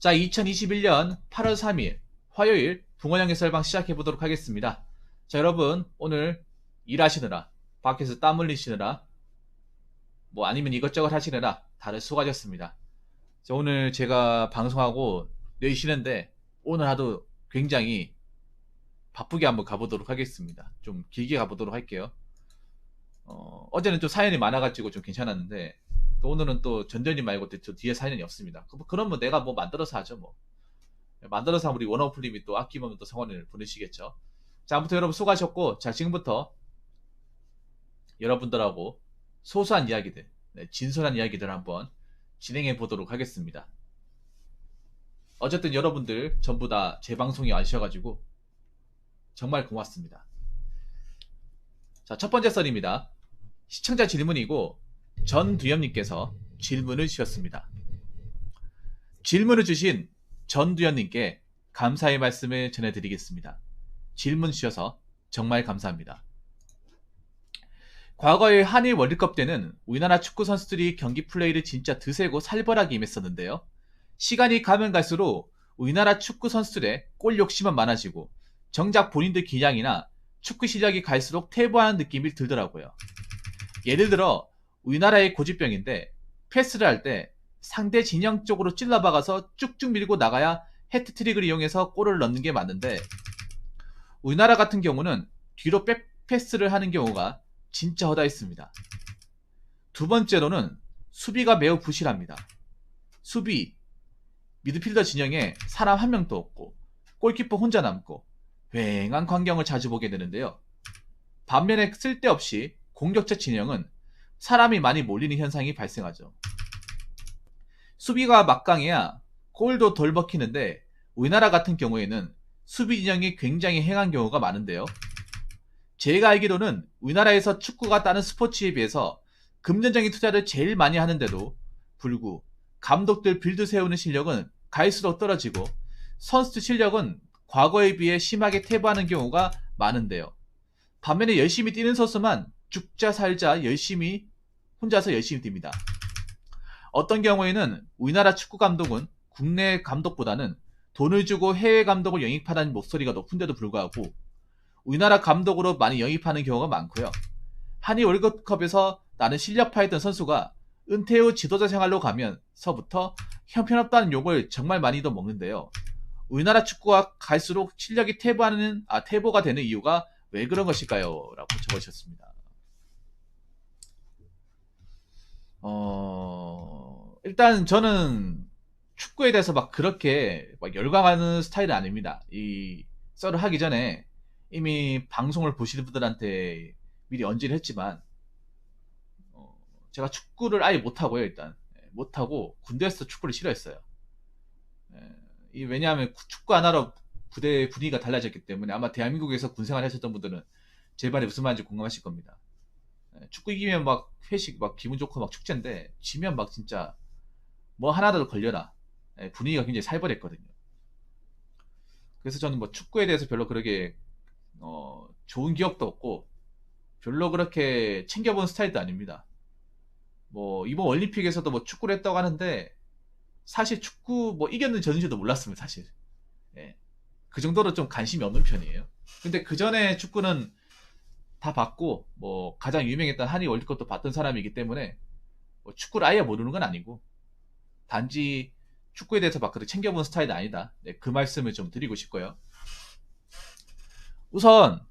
자, 2021년 8월 3일 화요일 붕어형 해설방 시작해 보도록 하겠습니다. 자, 여러분 오늘 일하시느라 밖에서 땀 흘리시느라 뭐 아니면 이것저것 하시느라 다들 수고하셨습니다. 자, 오늘 제가 방송하고 내일 쉬는데 오늘 하루 굉장히 바쁘게 한번 가보도록 하겠습니다. 좀 길게 가보도록 할게요. 어제는 좀 사연이 많아가지고 좀 괜찮았는데 또 오늘은 또 전전이 말고 또 뒤에 사연이 없습니다. 그럼 뭐 내가 뭐 만들어서 하죠 뭐. 만들어서 하면 우리 원어플님이 또 아끼면 또 성원을 보내시겠죠. 자, 아무튼 여러분 수고하셨고, 자, 지금부터 여러분들하고 소소한 이야기들, 진솔한 이야기들 한번 진행해 보도록 하겠습니다. 어쨌든 여러분들 전부 다 제 방송에 와주셔가지고 정말 고맙습니다. 자, 첫 번째 썰입니다. 시청자 질문이고 전두엽님께서 질문을 주셨습니다. 질문을 주신 전두엽님께 감사의 말씀을 전해드리겠습니다. 질문 주셔서 정말 감사합니다. 과거의 한일 월드컵 때는 우리나라 축구 선수들이 경기 플레이를 진짜 드세고 살벌하게 임했었는데요. 시간이 가면 갈수록 우리나라 축구 선수들의 골 욕심만 많아지고 정작 본인들 기량이나 축구 실력이 갈수록 퇴보하는 느낌이 들더라고요. 예를 들어 우리나라의 고집병인데 패스를 할 때 상대 진영 쪽으로 찔러박아서 쭉쭉 밀고 나가야 해트트릭을 이용해서 골을 넣는 게 맞는데 우리나라 같은 경우는 뒤로 백 패스를 하는 경우가 진짜 허다했습니다. 두 번째로는 수비가 매우 부실합니다. 수비, 미드필더 진영에 사람 한 명도 없고 골키퍼 혼자 남고 휑한 광경을 자주 보게 되는데요. 반면에 쓸데없이 공격자 진영은 사람이 많이 몰리는 현상이 발생하죠. 수비가 막강해야 골도 덜 먹히는데 우리나라 같은 경우에는 수비 진영이 굉장히 행한 경우가 많은데요. 제가 알기로는 우리나라에서 축구가 다른 스포츠에 비해서 금전적인 투자를 제일 많이 하는데도 불구 감독들 빌드 세우는 실력은 갈수록 떨어지고 선수들 실력은 과거에 비해 심하게 퇴보하는 경우가 많은데요. 반면에 열심히 뛰는 선수만 죽자 살자 열심히 혼자서 열심히 뜁니다. 어떤 경우에는 우리나라 축구 감독은 국내 감독보다는 돈을 주고 해외 감독을 영입하라는 목소리가 높은데도 불구하고 우리나라 감독으로 많이 영입하는 경우가 많고요. 한일 월드컵에서 나는 실력파였던 선수가 은퇴 후 지도자 생활로 가면서부터 형편없다는 욕을 정말 많이도 먹는데요. 우리나라 축구가 갈수록 실력이 퇴보가 되는 이유가 왜 그런 것일까요? 라고 적어주셨습니다. 일단 저는 축구에 대해서 막 그렇게 막 열광하는 스타일은 아닙니다. 이 썰을 하기 전에 이미 방송을 보시는 분들한테 미리 언지를 했지만 제가 축구를 아예 못하고요. 일단 못하고 군대에서 축구를 싫어했어요. 왜냐하면 축구 하나로 부대 분위기가 달라졌기 때문에 아마 대한민국에서 군생활 하셨던 분들은 제 말이 무슨 말인지 공감하실 겁니다. 축구 이기면 막 회식 막 기분 좋고 막 축제인데 지면 막 진짜 뭐 하나라도 걸려라. 분위기가 굉장히 살벌했거든요. 그래서 저는 뭐 축구에 대해서 별로 그렇게 좋은 기억도 없고 별로 그렇게 챙겨본 스타일도 아닙니다. 뭐 이번 올림픽에서도 뭐 축구를 했다고 하는데 사실 축구 뭐 이겼는지 졌는지도 몰랐습니다. 사실 그 정도로 좀 관심이 없는 편이에요. 근데 그 전에 축구는 다 봤고 뭐 가장 유명했던 한일 월드컵도 봤던 사람이기 때문에 뭐 축구를 아예 모르는 건 아니고 단지 축구에 대해서 막 그렇게 챙겨본 스타일은 아니다. 그 말씀을 좀 드리고 싶고요. 우선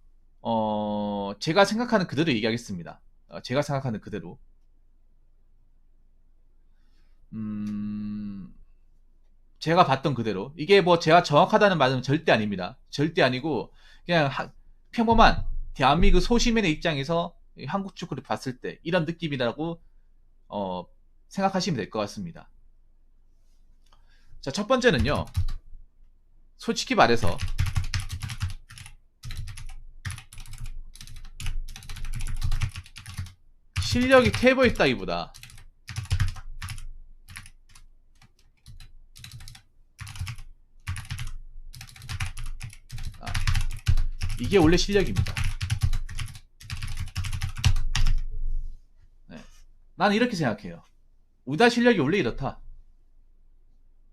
제가 생각하는 그대로 얘기하겠습니다. 제가 생각하는 그대로 제가 봤던 그대로 이게 뭐 제가 정확하다는 말은 절대 아닙니다. 절대 아니고 그냥 평범한 대한민국 소시민의 입장에서 한국 축구를 봤을 때 이런 느낌이라고 생각하시면 될 것 같습니다. 자, 첫 번째는요. 솔직히 말해서 실력이 퇴보했다기보다 이게 원래 실력입니다. 나는 이렇게 생각해요. 우리나라 실력이 원래 이렇다.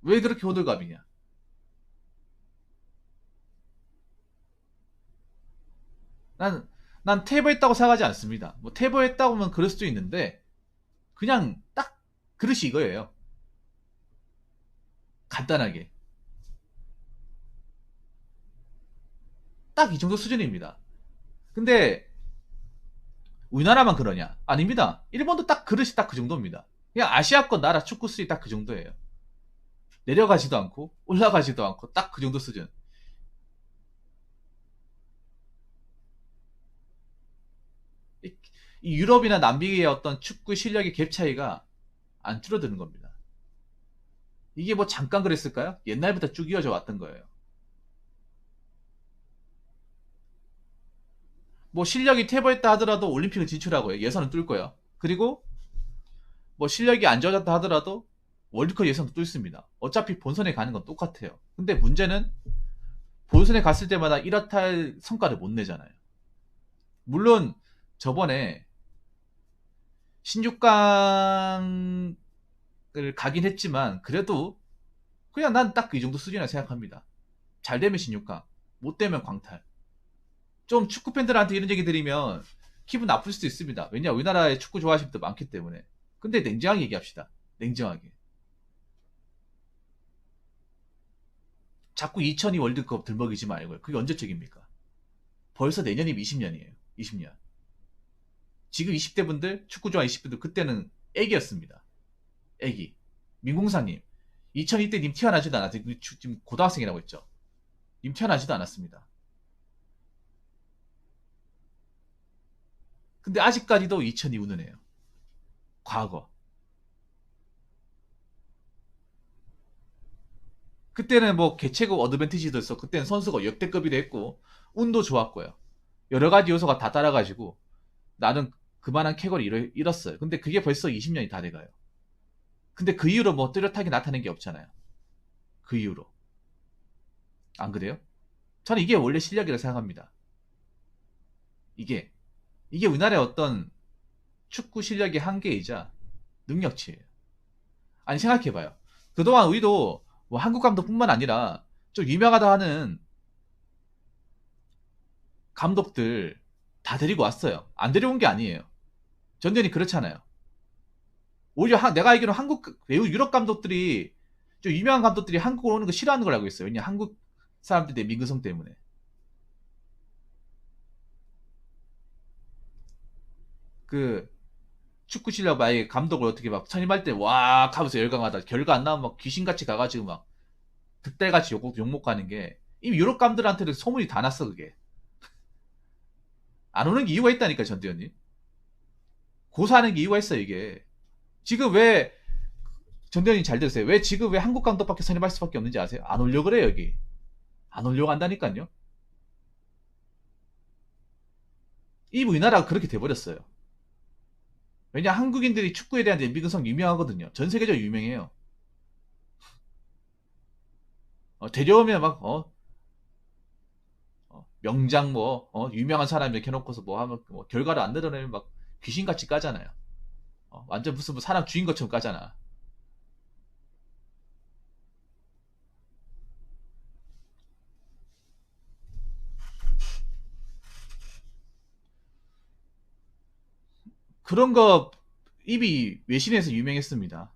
왜 그렇게 호들갑이냐? 난, 난 퇴보했다고 생각하지 않습니다. 뭐 퇴보했다고 하면 그럴 수도 있는데, 그냥 딱 그릇이 이거예요. 간단하게. 딱 이 정도 수준입니다. 근데 우리나라만 그러냐? 아닙니다. 일본도 딱 그릇이 딱 그 정도입니다. 그냥 아시아권 나라 축구 수준이 딱 그 정도예요. 내려가지도 않고 올라가지도 않고 딱 그 정도 수준. 이, 이 유럽이나 남미의 어떤 축구 실력의 갭 차이가 안 줄어드는 겁니다. 이게 뭐 잠깐 그랬을까요? 옛날부터 쭉 이어져 왔던 거예요. 뭐 실력이 퇴보했다 하더라도 올림픽을 진출하고요. 예선은 뚫을 거예요. 그리고 뭐 실력이 안 좋아졌다 하더라도 월드컵 예선도 뚫습니다. 어차피 본선에 가는 건 똑같아요. 근데 문제는 본선에 갔을 때마다 이렇다 할 성과를 못 내잖아요. 물론 저번에 16강을 가긴 했지만 그래도 그냥 난 딱 이 정도 수준이라 생각합니다. 잘 되면 16강, 못 되면 광탈. 좀 축구 팬들한테 이런 얘기 드리면 기분 나쁠 수도 있습니다. 왜냐 우리나라에 축구 좋아하시는 분들 많기 때문에. 근데 냉정하게 얘기합시다. 냉정하게. 자꾸 2002 월드컵 들먹이지 말고요. 그게 언제적입니까? 벌써 내년이면 20년이에요. 20년. 지금 20대 분들, 축구 좋아하는 20대들 그때는 애기였습니다. 애기. 민공사님. 2002 때 님 태어나지도 않았어요. 지금 고등학생이라고 했죠. 님 태어나지도 않았습니다. 근데 아직까지도 2002 운운해요. 과거. 그때는 뭐 개체급 어드밴티지도 있어. 그때는 선수가 역대급이도 했고 운도 좋았고요. 여러 가지 요소가 다 따라가지고 나는 그만한 쾌거를 잃었어요. 근데 그게 벌써 20년이 다 돼가요. 근데 그 이후로 뭐 뚜렷하게 나타낸 게 없잖아요. 그 이후로. 안 그래요? 저는 이게 원래 실력이라고 생각합니다. 이게 이게 우리나라의 어떤 축구 실력의 한계이자 능력치예요. 아니 생각해봐요. 그동안 우리도 뭐 한국 감독뿐만 아니라 좀 유명하다 하는 감독들 다 데리고 왔어요. 안 데려온 게 아니에요. 전현이 그렇잖아요. 오히려 내가 알기로 한국 외우 유럽 감독들이 좀 유명한 감독들이 한국으로 오는 거 싫어하는 걸 알고 있어요. 왜냐 한국 사람들의 민근성 때문에. 그 축구 실력 만약에 감독을 어떻게 막 선임할 때 와 하면서 열광하다 결과 안 나오면 막 귀신같이 가가지고 막 득달같이 욕먹 가는 게 이미 유럽 감들한테도 소문이 다 났어 그게. 안 오는 게 이유가 있다니까 전대현님. 고사하는 게 이유가 있어 이게. 지금 왜 전대현님 잘 들으세요. 왜 지금 왜 한국 감독밖에 선임할 수밖에 없는지 아세요? 안 올려 그래 여기. 안 올려고 한다니까요. 이 우리나라가 그렇게 돼버렸어요. 왜냐 한국인들이 축구에 대한 민근성 유명하거든요. 전 세계적으로 유명해요. 데려오면 막 명장 뭐 유명한 사람 이렇게 해놓고서 뭐 하면 뭐 결과를 안 내려내면 막 귀신같이 까잖아요. 완전 무슨 뭐 사람 주인 것처럼 까잖아. 그런 거 입이 외신에서 유명했습니다.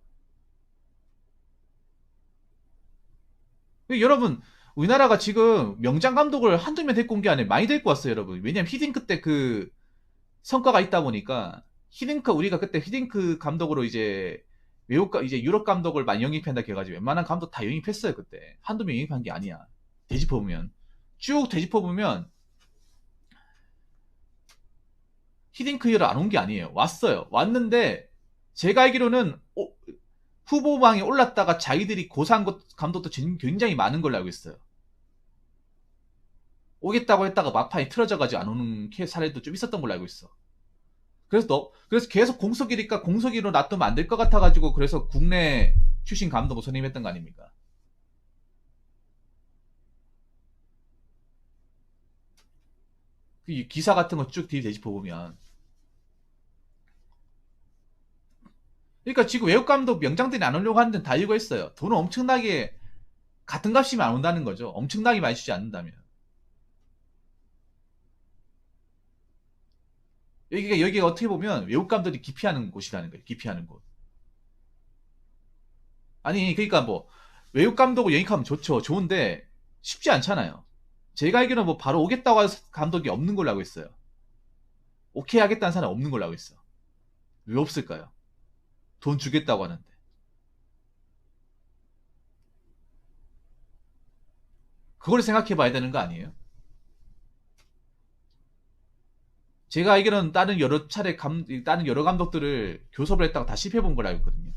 여러분 우리나라가 지금 명장 감독을 한두 명 데리고 온 게 아니라 많이 데리고 왔어요 여러분. 왜냐면 히딩크 때 그 성과가 있다 보니까 히딩크 우리가 그때 히딩크 감독으로 이제 이제 유럽 감독을 많이 영입한다 해가지고 웬만한 감독 다 영입했어요 그때. 한두 명 영입한 게 아니야. 되짚어보면 쭉 되짚어보면 히딩크를 안 온 게 아니에요. 왔어요. 왔는데 제가 알기로는 후보방에 올랐다가 자기들이 고사한 감독도 굉장히 많은 걸로 알고 있어요. 오겠다고 했다가 막판에 틀어져가지고 안 오는 사례도 좀 있었던 걸로 알고 있어. 그래서 계속 공석이니까 공석이로 놔두면 안 될 것 같아가지고 그래서 국내 출신 감독을 선임했던 거 아닙니까? 그 기사 같은 거 쭉 뒤집어 보면 그러니까 지금 외국 감독 명장들이 안 오려고 하는 데는 다 이유가 있어요. 돈은 엄청나게 같은 값이면 안 온다는 거죠. 엄청나게 많이 주지 않는다면. 여기가 어떻게 보면 외국 감독이 기피하는 곳이라는 거예요. 기피하는 곳. 아니, 그러니까 뭐, 외국 감독을 영입하면 좋죠. 좋은데, 쉽지 않잖아요. 제가 알기로는 뭐 바로 오겠다고 할 감독이 없는 걸로 알고 있어요. 오케이 하겠다는 사람이 없는 걸로 알고 있어. 왜 없을까요? 돈 주겠다고 하는데. 그걸 생각해 봐야 되는 거 아니에요? 제가 알기로는 다른 여러 감독들을 교섭을 했다가 다 실패해 본 걸로 알고 있거든요.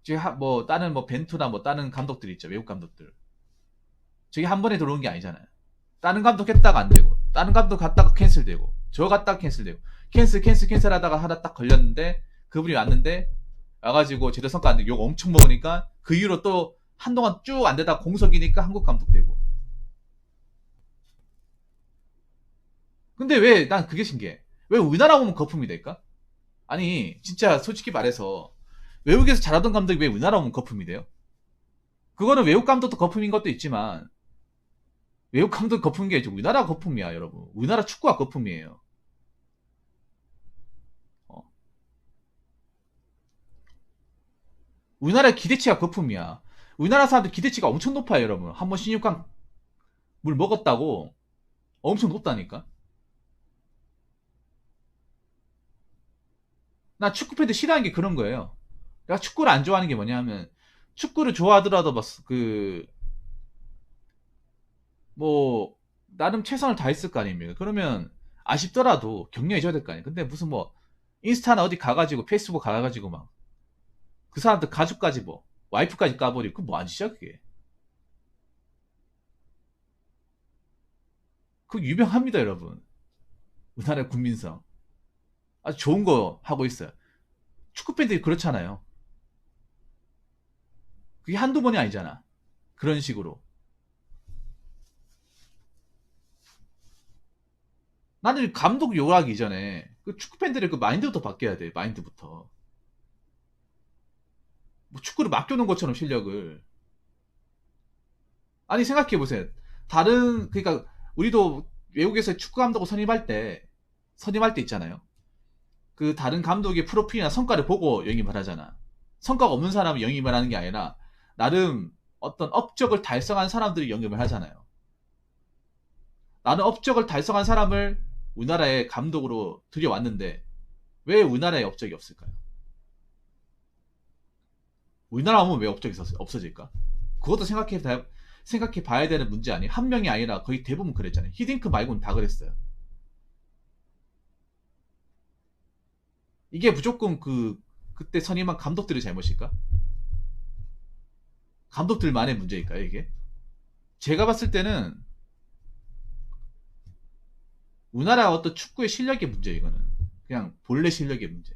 지금 뭐, 다른 뭐, 벤투나 뭐, 다른 감독들 있죠. 외국 감독들. 저게 한 번에 들어온 게 아니잖아요. 다른 감독 했다가 안 되고, 다른 감독 갔다가 캔슬되고, 저 갔다가 캔슬되고, 캔슬 하다가 하나 딱 걸렸는데, 그분이 왔는데, 와가지고 제대로 성과 안 되고 욕 엄청 먹으니까, 그 이후로 또 한동안 쭉 안 되다가 공석이니까 한국 감독 되고. 근데 왜, 난 그게 신기해. 왜 우리나라 오면 거품이 될까? 아니, 진짜 솔직히 말해서, 외국에서 잘하던 감독이 왜 우리나라 오면 거품이 돼요? 그거는 외국 감독도 거품인 것도 있지만, 외국 감독 거품인 게 아니죠. 우리나라 거품이야, 여러분. 우리나라 축구가 거품이에요. 어. 우리나라 기대치가 거품이야. 우리나라 사람들 기대치가 엄청 높아요, 여러분. 한번 16강 물 먹었다고 엄청 높다니까. 나 축구 팬들 싫어하는 게 그런 거예요. 내가 축구를 안 좋아하는 게 뭐냐면 축구를 좋아하더라도 뭐 나름 최선을 다했을 거 아닙니까? 그러면 아쉽더라도 격려해줘야 될 거 아니에요. 근데 무슨 뭐 인스타나 어디 가가지고 페이스북 가가지고 막 그 사람들 가족까지 뭐 와이프까지 까버리고 그거 뭐 안 시작 그게. 그거 유명합니다, 여러분. 우리나라 국민성 아주 좋은 거 하고 있어요. 축구 팬들이 그렇잖아요. 그게 한두 번이 아니잖아. 그런 식으로. 나는 감독 욕하기 이전에 그 축구 팬들의 그 마인드부터 바뀌어야 돼. 마인드부터. 뭐 축구를 맡겨놓은 것처럼 실력을. 아니 생각해 보세요. 그러니까 우리도 외국에서 축구 감독을 선임할 때 있잖아요. 그 다른 감독의 프로필이나 성과를 보고 영입을 하잖아. 성과가 없는 사람을 영입을 하는 게 아니라 나름 어떤 업적을 달성한 사람들이 영입을 하잖아요. 나는 업적을 달성한 사람을 우리나라의 감독으로 들여왔는데 왜 우리나라에 업적이 없을까요? 우리나라 오면 왜 업적이 없어질까? 그것도 생각해 봐야 되는 문제 아니에요? 한 명이 아니라 거의 대부분 그랬잖아요. 히딩크 말고는 다 그랬어요. 이게 무조건 그때 선임한 감독들의 잘못일까? 감독들만의 문제일까요, 이게? 제가 봤을 때는 우리나라 어떤 축구의 실력의 문제, 이거는. 그냥 본래 실력의 문제.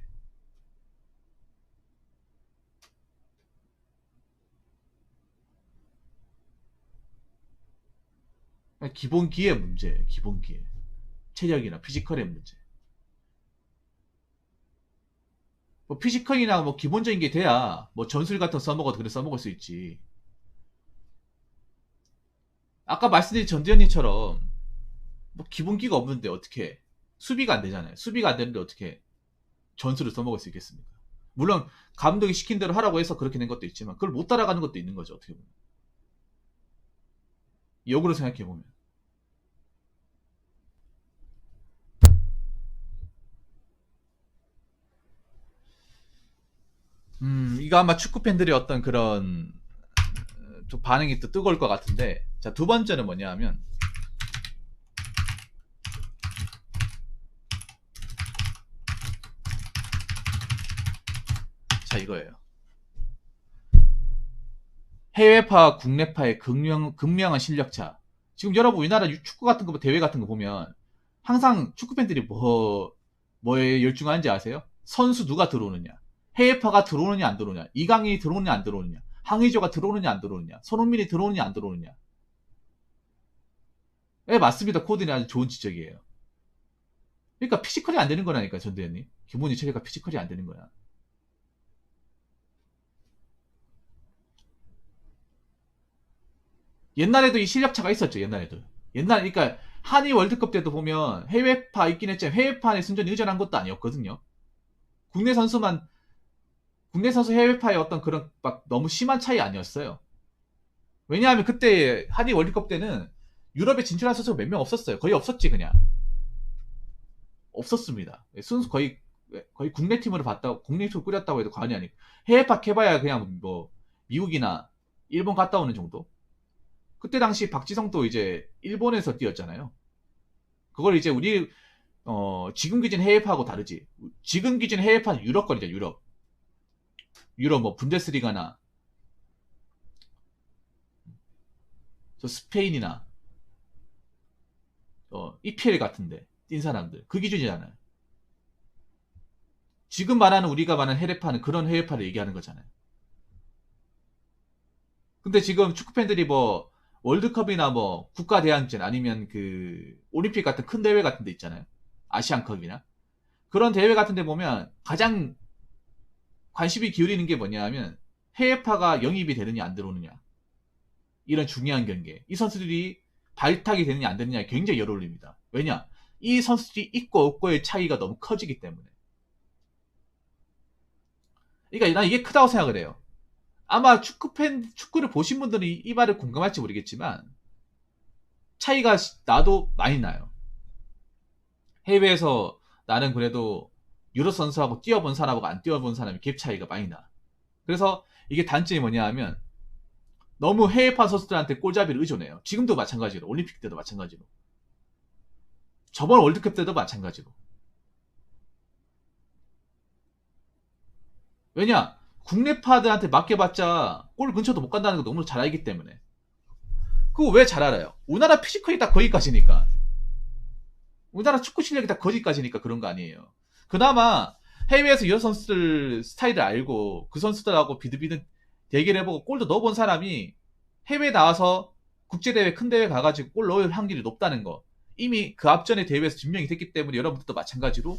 기본 기의 문제, 기본 기회. 체력이나 피지컬의 문제. 뭐 피지컬이나 뭐 기본적인 게 돼야 뭐 전술 같은 거 써먹어도 그래 써먹을 수 있지. 아까 말씀드린 전두현님처럼 뭐 기본기가 없는데 어떻게 수비가 안 되잖아요. 수비가 안 되는데 어떻게 전술을 써먹을 수 있겠습니까? 물론 감독이 시킨 대로 하라고 해서 그렇게 된 것도 있지만 그걸 못 따라가는 것도 있는 거죠. 어떻게 보면. 역으로 생각해 보면. 이거 아마 축구 팬들의 어떤 그런 좀 반응이 또 뜨거울 것 같은데, 자, 두 번째는 뭐냐 하면, 자, 이거예요. 해외파, 국내파의 극명한 실력차. 지금 여러분 우리나라 축구 같은 거, 대회 같은 거 보면, 항상 축구 팬들이 뭐에 열중하는지 아세요? 선수 누가 들어오느냐. 해외파가 들어오느냐, 안 들어오느냐. 이강인이 들어오느냐, 안 들어오느냐. 황의조가 들어오느냐, 안 들어오느냐. 손흥민이 들어오느냐, 안 들어오느냐. 네, 맞습니다. 코드는 아주 좋은 지적이에요. 그러니까 피지컬이 안 되는 거라니까, 전대현님. 기본이 체계가 피지컬이 안 되는 거야. 옛날에도 이 실력차가 있었죠. 옛날에도. 그러니까 한일 월드컵 때도 보면 해외파 있긴 했지만 해외파의 순전히 의존한 것도 아니었거든요. 국내 선수만 국내 선수 해외파의 어떤 그런 막 너무 심한 차이 아니었어요. 왜냐하면 그때 한일 월드컵 때는 유럽에 진출한 선수가 몇 명 없었어요. 거의 없었지 그냥. 없었습니다. 순수 거의 국내 팀으로 봤다 국내 팀을 꾸렸다고 해도 과언이 아니고 해외파 캐봐야 그냥 뭐 미국이나 일본 갔다 오는 정도. 그때 당시 박지성도 이제 일본에서 뛰었잖아요. 그걸 이제 우리 지금 기준 해외파하고 다르지. 지금 기준 해외파는 유럽권이죠. 유럽 뭐 분데스리가나 스페인이나 EPL 같은데 뛴 사람들 그 기준이잖아요. 지금 말하는 우리가 말하는 해외파는 그런 해외파를 얘기하는 거잖아요. 근데 지금 축구 팬들이 뭐 월드컵이나 뭐 국가대항전 아니면 그 올림픽 같은 큰 대회 같은 데 있잖아요. 아시안컵이나 그런 대회 같은 데 보면 가장 관심이 기울이는 게 뭐냐 하면 해외파가 영입이 되느냐 안 들어오느냐 이런 중요한 경기에 이 선수들이 발탁이 되느냐 안 되느냐에 굉장히 열 올립니다. 왜냐? 이 선수들이 있고 없고의 차이가 너무 커지기 때문에. 그러니까 난 이게 크다고 생각을 해요. 아마 축구를 보신 분들은 이 말을 공감할지 모르겠지만 차이가 나도 많이 나요. 해외에서 나는 그래도 유럽 선수하고 뛰어본 사람하고 안 뛰어본 사람이 갭 차이가 많이 나. 그래서 이게 단점이 뭐냐 하면 너무 해외파 선수들한테 골잡이를 의존해요. 지금도 마찬가지로 올림픽 때도 마찬가지로 저번 월드컵 때도 마찬가지로. 왜냐? 국내파들한테 맡겨봤자 골 근처도 못 간다는 거 너무 잘 알기 때문에. 그거 왜 잘 알아요? 우리나라 피지컬이 딱 거기까지니까. 우리나라 축구 실력이 딱 거기까지니까 그런 거 아니에요. 그나마 해외에서 여러 선수들 스타일을 알고 그 선수들하고 비드비드 대결해보고 골도 넣어본 사람이 해외에 나와서 국제대회 큰 대회 가가지고 골 넣을 확률이 높다는 거 이미 그 앞전에 대회에서 증명이 됐기 때문에 여러분들도 마찬가지로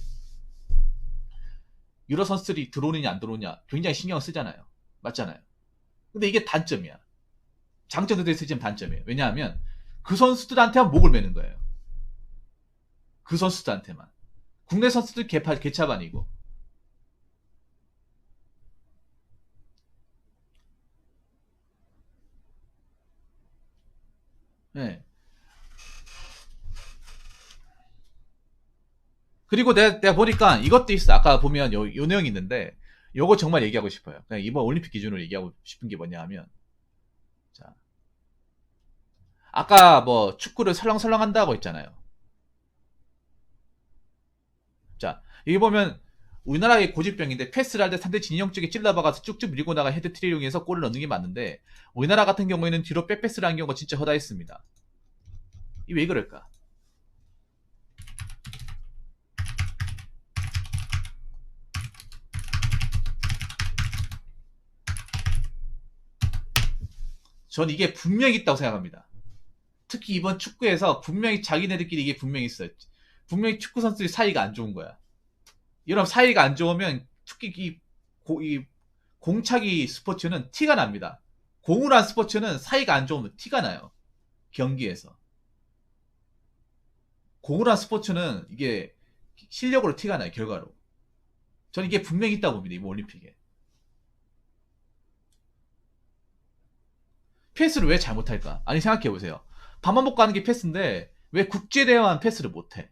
유럽 선수들이 들어오느냐 안 들어오느냐 굉장히 신경 쓰잖아요. 맞잖아요. 근데 이게 단점이야. 장점도 있지만 단점이에요. 왜냐하면 그 선수들한테만 목을 매는 거예요. 그 선수들한테만. 국내 선수들 개차반이고. 네. 그리고 내가 보니까 이것도 있어. 아까 보면 요 내용이 있는데 요거 정말 얘기하고 싶어요. 그냥 이번 올림픽 기준으로 얘기하고 싶은 게 뭐냐 하면 자, 아까 뭐 축구를 설렁설렁 한다고 했잖아요. 자, 여기 보면 우리나라의 고집병인데 패스를 할 때 상대 진영 쪽에 찔러박아서 쭉쭉 밀고 나가 헤드트리를 이용해서 골을 넣는 게 맞는데 우리나라 같은 경우에는 뒤로 백패스를 한 경우가 진짜 허다했습니다. 이 왜 그럴까? 전 이게 분명히 있다고 생각합니다. 특히 이번 축구에서 분명히 자기네들끼리 이게 분명히 있어요. 분명히 축구 선수들이 사이가 안 좋은 거야. 이런 사이가 안 좋으면 특히 이 공차기 스포츠는 티가 납니다. 공을 한 스포츠는 사이가 안 좋으면 티가 나요. 경기에서. 공을 한 스포츠는 이게 실력으로 티가 나요. 결과로. 저는 이게 분명히 있다고 봅니다. 이번 올림픽에. 패스를 왜 잘못할까? 아니 생각해보세요. 밥만 먹고 하는 게 패스인데 왜 국제대회만 패스를 못해?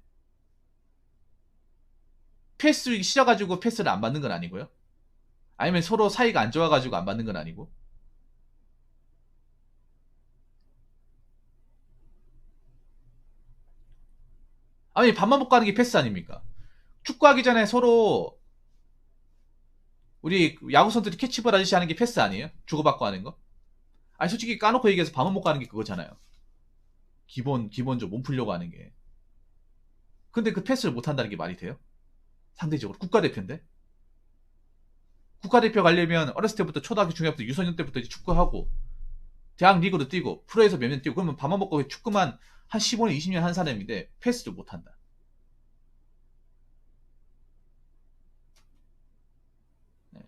패스 싫어가지고 패스를 안 받는 건 아니고요. 아니면 서로 사이가 안 좋아가지고 안 받는 건 아니고. 아니 밥만 먹고 하는 게 패스 아닙니까? 축구하기 전에 서로 우리 야구 선수들이 캐치볼 아저씨 하는 게 패스 아니에요? 주고받고 하는 거? 아니 솔직히 까놓고 얘기해서 밥만 먹고 하는 게 그거잖아요. 기본적으로 몸 풀려고 하는 게. 근데 그 패스를 못 한다는 게 말이 돼요? 상대적으로 국가대표인데? 국가대표 가려면 어렸을 때부터 초등학교 중학교 유소년 때부터 이제 축구하고 대학 리그도 뛰고 프로에서 몇 년 뛰고 그러면 밥만 먹고 축구만 한 15년 20년 한 사람인데 패스도 못 한다. 네.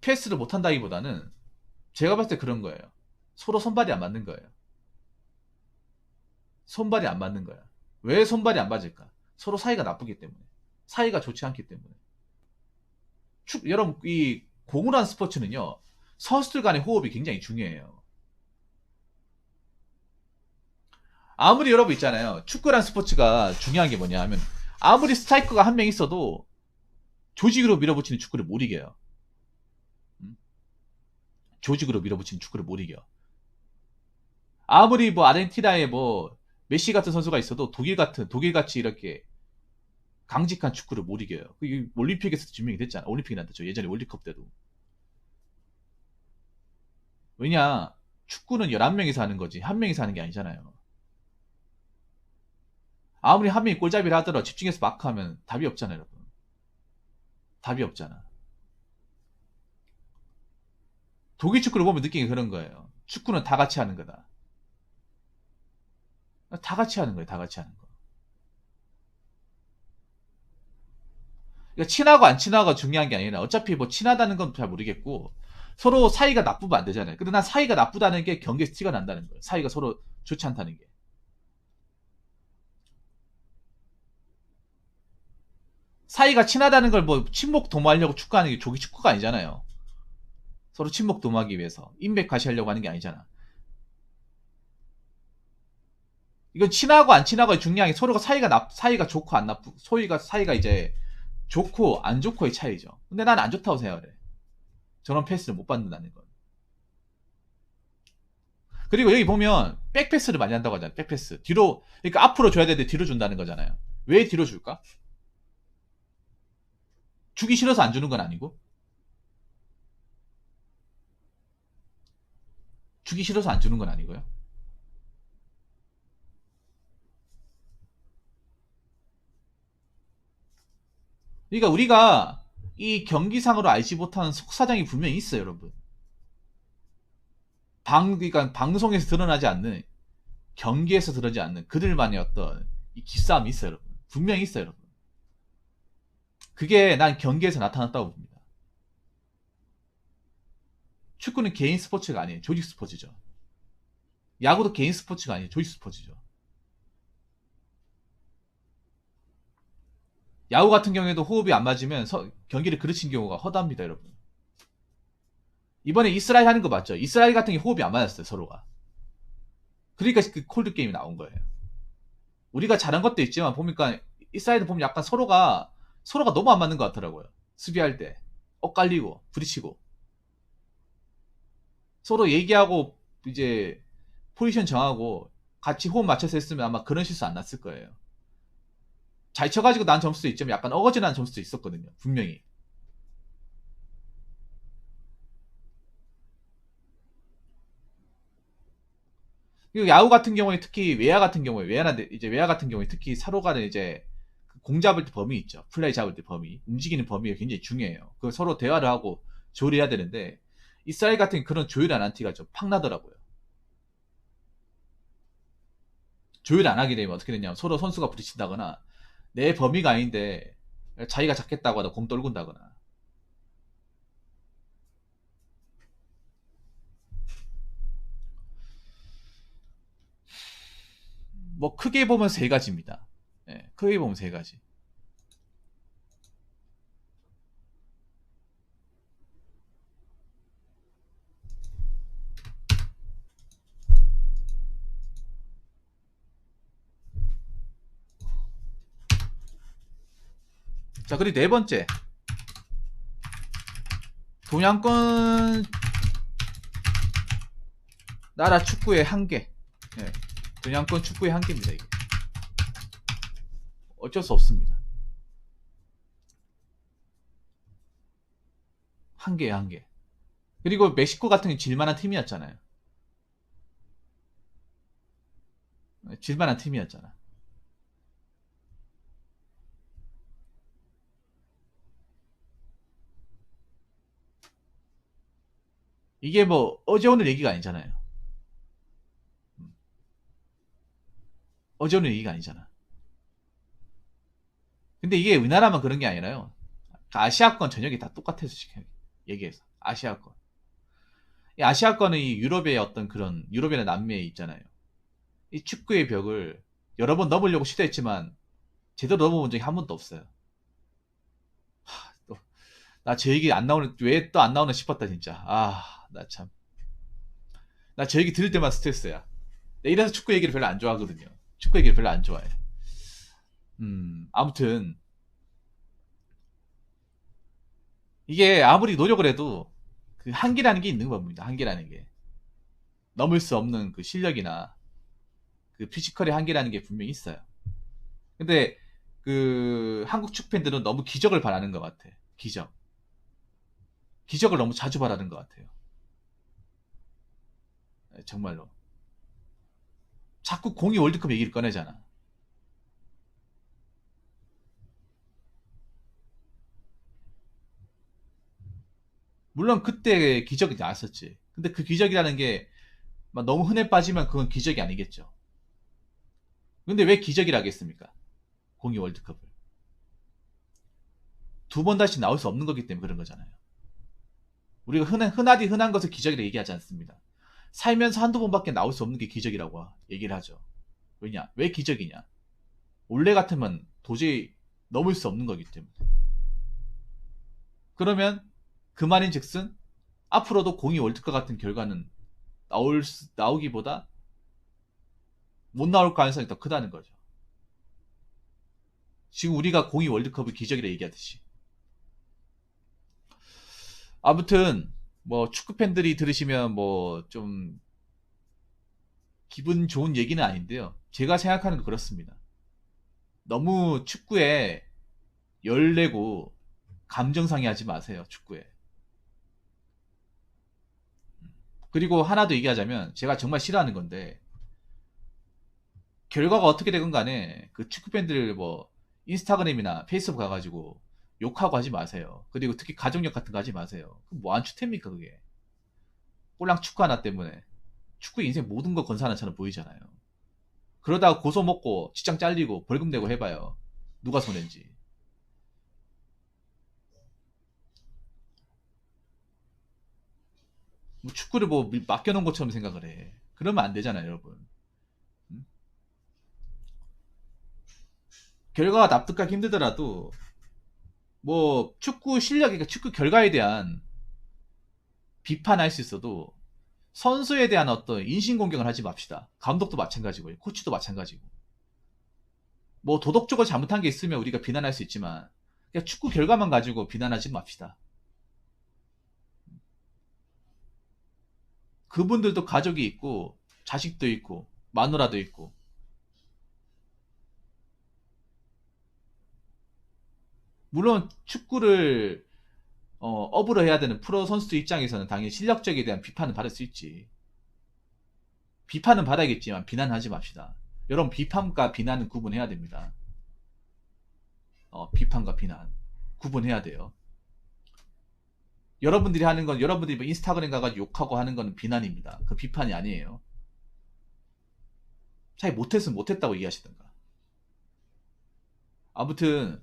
패스를 못 한다기보다는 제가 봤을 때 그런 거예요. 서로 손발이 안 맞는 거예요. 손발이 안 맞는 거야. 왜 손발이 안 맞을까? 서로 사이가 나쁘기 때문에. 사이가 좋지 않기 때문에. 여러분, 이 공을 한 스포츠는요, 선수들 간의 호흡이 굉장히 중요해요. 아무리 여러분 있잖아요. 축구란 스포츠가 중요한 게 뭐냐 하면, 아무리 스트라이커가 한 명 있어도 조직으로 밀어붙이는 축구를 못 이겨요. 조직으로 밀어붙이는 축구를 못 이겨. 아무리 뭐 아르헨티나에 뭐 메시 같은 선수가 있어도 독일같이 이렇게 강직한 축구를 못 이겨요. 그게 올림픽에서도 증명이 됐잖아. 올림픽이란다. 저 예전에 월드컵 때도. 왜냐? 축구는 11명이서 하는 거지. 한 명이서 하는 게 아니잖아요. 아무리 한 명이 골잡이를 하더라도 집중해서 마크하면 답이 없잖아요, 여러분. 답이 없잖아. 독일 축구를 보면 느끼는 게 그런 거예요. 축구는 다 같이 하는 거다. 다 같이 하는 거예요, 다 같이 하는 거. 그러니까 친하고 안 친하고가 중요한 게 아니라 어차피 뭐 친하다는 건 잘 모르겠고 서로 사이가 나쁘면 안 되잖아요. 근데 난 사이가 나쁘다는 게 경기에서 티가 난다는 거예요. 사이가 서로 좋지 않다는 게. 사이가 친하다는 걸 뭐 친목 도모하려고 축구하는 게 조기 축구가 아니잖아요. 서로 친목 도모하기 위해서 인맥 과시하려고 하는 게 아니잖아. 이건 친하고 안 친하고의 중요한 게 서로가 사이가 좋고 안 나쁘고 사이가 이제 좋고 안 좋고의 차이죠. 근데 난 안 좋다고 생각을 해. 저런 패스를 못 받는다는 건. 그리고 여기 보면 백패스를 많이 한다고 하잖아요. 백패스. 뒤로, 그러니까 앞으로 줘야 되는데 뒤로 준다는 거잖아요. 왜 뒤로 줄까? 주기 싫어서 안 주는 건 아니고, 주기 싫어서 안 주는 건 아니고요. 그러니까 우리가 이 경기상으로 알지 못하는 속사정이 분명히 있어요, 여러분. 그러니까 방송에서 드러나지 않는, 경기에서 드러나지 않는 그들만의 어떤 이 기싸움이 있어요, 여러분. 분명히 있어요, 여러분. 그게 난 경기에서 나타났다고 봅니다. 축구는 개인 스포츠가 아니에요. 조직 스포츠죠. 야구도 개인 스포츠가 아니에요. 조직 스포츠죠. 야구 같은 경우에도 호흡이 안 맞으면 경기를 그르친 경우가 허다합니다, 여러분. 이번에 이스라엘 하는 거 맞죠? 이스라엘 같은 게 호흡이 안 맞았어요, 서로가. 그러니까 그 콜드 게임이 나온 거예요. 우리가 잘한 것도 있지만 보니까 이스라엘도 보면 약간 서로가 너무 안 맞는 것 같더라고요. 수비할 때 엇갈리고 부딪히고 서로 얘기하고 이제 포지션 정하고 같이 호흡 맞춰서 했으면 아마 그런 실수 안 났을 거예요. 잘 쳐가지고 난 점수도 있지만 약간 어거지난 점수도 있었거든요. 분명히. 그리고 야구 같은 경우에 특히 외야 같은 경우에 외야 같은 경우에 특히 서로 간에 이제 공 잡을 때 범위 있죠. 플라이 잡을 때 범위, 움직이는 범위가 굉장히 중요해요. 그 서로 대화를 하고 조율해야 되는데 이스라엘 같은 그런 조율 안 한 티가 좀 팍 나더라고요. 조율 안 하게 되면 어떻게 되냐면 서로 선수가 부딪힌다거나 내 범위가 아닌데 자기가 잡겠다고 하다 공 떨군다거나 뭐 크게 보면 세 가지입니다. 예, 크게 보면 세 가지. 자, 그리고 네 번째. 동양권 나라 축구의 한계. 예, 동양권 축구의 한계입니다, 이게. 어쩔 수 없습니다. 한계예요, 한계. 그리고 멕시코 같은 게 질만한 팀이었잖아요. 예, 질만한 팀이었잖아. 이게 뭐 어제 오늘 얘기가 아니잖아요. 어제 오늘 얘기가 아니잖아. 근데 이게 우리나라만 그런 게 아니라요. 아시아권 전역이 다 똑같아서 지금 얘기해서 아시아권. 이 아시아권은 이 유럽의 어떤 그런 유럽이나 남미에 있잖아요. 이 축구의 벽을 여러 번 넘으려고 시도했지만 제대로 넘어본 적이 한 번도 없어요. 나 저 얘기 안 나오는, 왜 또 안 나오나 싶었다, 진짜. 나 참. 나 저 얘기 들을 때만 스트레스야. 이래서 축구 얘기를 별로 안 좋아하거든요. 축구 얘기를 별로 안 좋아해. 아무튼, 이게 아무리 노력을 해도 그 한계라는 게 있는 겁니다. 한계라는 게. 넘을 수 없는 그 실력이나 그 피지컬의 한계라는 게 분명히 있어요. 근데 그 한국 축구 팬들은 너무 기적을 바라는 것 같아. 기적. 기적을 너무 자주 바라는 것 같아요. 네, 정말로. 자꾸 공이 월드컵 얘기를 꺼내잖아. 물론 그때 기적이 나왔었지. 근데 그 기적이라는 게 막 너무 흔해 빠지면 그건 기적이 아니겠죠. 근데 왜 기적이라 하겠습니까? 공이 월드컵을. 두 번 다시 나올 수 없는 거기 때문에 그런 거잖아요. 우리가 흔하디 흔한 것을 기적이라 얘기하지 않습니다. 살면서 한두 번밖에 나올 수 없는 게 기적이라고 얘기를 하죠. 왜냐? 왜 기적이냐? 원래 같으면 도저히 넘을 수 없는 거기 때문에. 그러면 그 말인 즉슨 앞으로도 공이 월드컵 같은 결과는 나오기보다 못 나올 가능성이 더 크다는 거죠. 지금 우리가 공이 월드컵을 기적이라 얘기하듯이. 아무튼 뭐 축구 팬들이 들으시면 뭐 좀 기분 좋은 얘기는 아닌데요. 제가 생각하는 건 그렇습니다. 너무 축구에 열내고 감정 상해하지 마세요. 축구에. 그리고 하나 더 얘기하자면 제가 정말 싫어하는 건데 결과가 어떻게 되건 간에 그 축구 팬들 뭐 인스타그램이나 페이스북 가가지고 욕하고 하지 마세요. 그리고 특히 가족력 같은 거 하지 마세요. 뭐 안 추태입니까 그게. 꼴랑 축구 하나 때문에 축구 인생 모든 거 건사하는 처럼 보이잖아요. 그러다가 고소 먹고 직장 잘리고 벌금 내고 해봐요. 누가 손해인지. 뭐 축구를 뭐 맡겨놓은 것처럼 생각을 해. 그러면 안 되잖아요, 여러분. 음? 결과가 납득하기 힘들더라도 뭐 축구 실력, 그러니까 축구 결과에 대한 비판할 수 있어도 선수에 대한 어떤 인신공격을 하지 맙시다. 감독도 마찬가지고요. 코치도 마찬가지고. 뭐 도덕적으로 잘못한 게 있으면 우리가 비난할 수 있지만 그냥 축구 결과만 가지고 비난하지 맙시다. 그분들도 가족이 있고 자식도 있고 마누라도 있고 물론 축구를 업으로 해야 되는 프로 선수 입장에서는 당연히 실력적에 대한 비판을 받을 수 있지. 비판은 받아야겠지만 비난하지 맙시다. 여러분 비판과 비난은 구분해야 됩니다. 비판과 비난 구분해야 돼요. 여러분들이 하는 건 여러분들이 뭐 인스타그램 가가지고 욕하고 하는 건 비난입니다. 그 비판이 아니에요. 차라리 못했으면 못했다고 얘기하시던가. 아무튼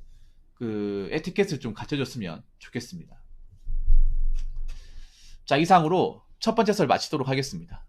그 에티켓을 좀 갖춰줬으면 좋겠습니다. 자, 이상으로 첫 번째 설 마치도록 하겠습니다.